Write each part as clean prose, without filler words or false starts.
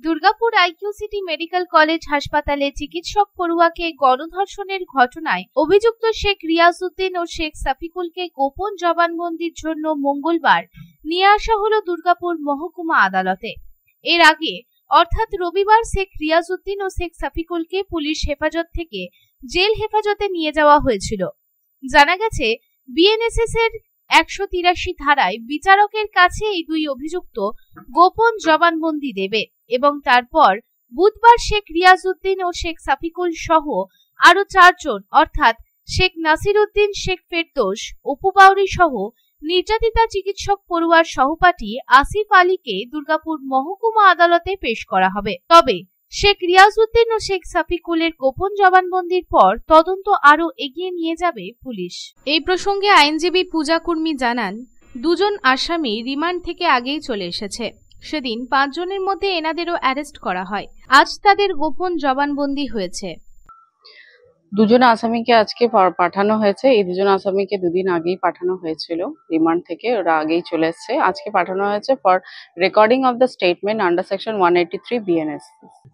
Durgapur IQ city medical college হাসপাতালে চিকিৎসক পড়ুয়াকে গণধর্ষণের ঘটনায় অভিযুক্ত শেখ রিয়াজউদ্দিন ও শেখ সাফিকুলকে গোপন জবানবন্দির জন্য মঙ্গলবার নিয়ে আসা হলো দুর্গাপুর মহকুমা আদালতে। এর আগে অর্থাৎ রবিবার শেখ রিয়াজউদ্দিন ও শেখ সাফিকুলকে পুলিশ হেফাজত থেকে জেল হেফাজতে নিয়ে যাওয়া হয়েছিল। জানা গেছে, বিএনএসএস এর 183 ধারায় বিচারকের কাছে এই দুই অভিযুক্ত গোপন জবানবন্দি দেবে এবং তারপর বুধবার শেখ রিয়াজউদ্দিন ও শেখ সাফিকুল সহ আরো 4 জন অর্থাৎ শেখ নাসিরউদ্দিন, শেখ ফেরদৌস, অপু বাউরি সহ নির্যাতিতা চিকিৎসক পড়ুয়ার সহপাঠী আসিফ আলীকে দুর্গাপুর মহকুমা আদালতে পেশ করা হবে। তবে শেখ রিয়াজউদ্দিন ও শেখ সাফিকুলের গোপন জবানবন্দির পর তদন্ত আরো এগিয়ে নিয়ে যাবে পুলিশ। এই প্রসঙ্গে আইনজীবী পূজা কুর্মী জানান, দুজন আসামি রিমান্ড থেকে আগেই চলে এসেছে। সেদিন 5 জনের মধ্যে এনাদেরও অ্যারেস্ট করা হয়। আজ তাদের গোপন জবানবন্দি হয়েছে। দুজন আসামিকে আজকে পাঠানো হয়েছে। এই দুজন আসামিকে দুদিন আগেই পাঠানো হয়েছিল রিমান্ড থেকে, ওরা আগেই চলে এসছে। আজকে পাঠানো হয়েছে for recording of the statement under section 183 BNS.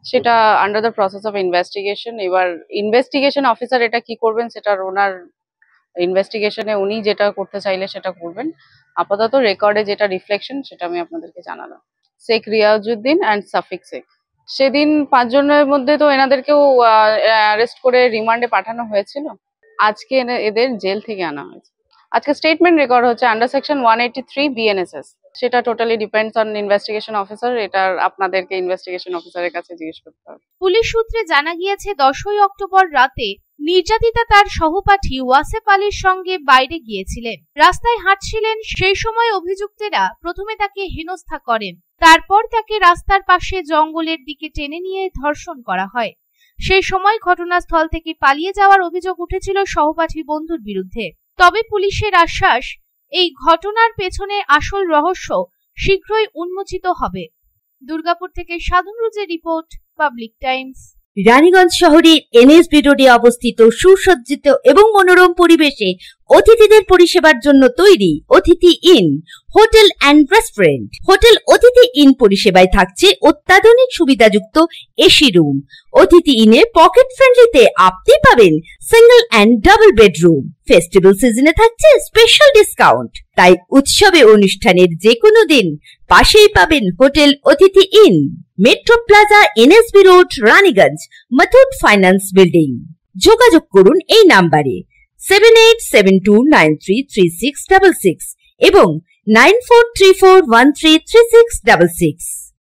সেটা under the process of investigation. এবার ইনভেস্টিগেশন অফিসার এটা কি করবেন, সেটা ওনার ইনভেস্টিগেশনে উনি যেটা করতে চাইলে সেটা করবেন। আপাতত রেকর্ডে যেটা রিফ্লেকশন সেটা আমি আপনাদেরকে জানালাম। শেখ রিয়াজউদ্দিন অ্যান্ড সাফিক শেখ, সেদিন 5 জনের মধ্যে তো এনাদেরকেও অ্যারেস্ট করে রিমান্ডে পাঠানো হয়েছিল। আজকে এদের জেল থেকে আনা হয়েছে। আজকে স্টেটমেন্ট রেকর্ড হচ্ছে আন্ডার সেকশন 183 বিএনএসএস। সেটা totally depends on investigation officer. এটা আপনাদেরকে ইনভেস্টিগেশন অফিসারের কাছে জিজ্ঞেস করতে হবে। পুলিশ সূত্রে জানা গিয়েছে, 10ই অক্টোবর রাতে নির্যাতিতা তার সহপাঠী ওয়াসেফ আলীর সঙ্গে বাইরে গিয়েছিলেন। রাস্তায় হাঁটছিলেন, সেই সময় অভিযুক্তেরা প্রথমে তাকে হেনস্থা করেন। তারপর তাকে রাস্তার পাশে জঙ্গলের দিকে টেনে নিয়ে ধর্ষণ করা হয়। সেই সময় ঘটনাস্থল থেকে পালিয়ে যাওয়ার অভিযোগ উঠেছিল সহপাঠী বন্ধুর বিরুদ্ধে। তবে পুলিশের আশ্বাস, এই ঘটনার পেছনে আসল রহস্য শীঘ্রই উন্মোচিত হবে। দুর্গাপুর থেকে সাধনরুজের রিপোর্ট, পাবলিক টাইমস। রানীগঞ্জ শহরের এনএসবি রোডে অবস্থিত সুসজ্জিত এবং মনোরম পরিবেশে অতিথিদের পরিষেবার জন্য তৈরি অতিথি in hotel and restaurant. Hotel অতিথি ইন পরিষেবায় থাকছে অত্যাধুনিক সুবিধাযুক্ত এসি রুম। অতিথি ইনে পকেট ফ্রেন্ডলিতে আপনি পাবেন single and double bedroom. Festival সিজনে থাকছে স্পেশাল ডিসকাউন্ট। তাই উৎসবে অনুষ্ঠানের যে কোনো দিন পাশেই পাবেন হোটেল অতিথি in, metro plaza, NSB road, Raniganj, Muthoot finance building. যোগাযোগ করুন এই নাম্বারে 7872933666 এবং 9434133666।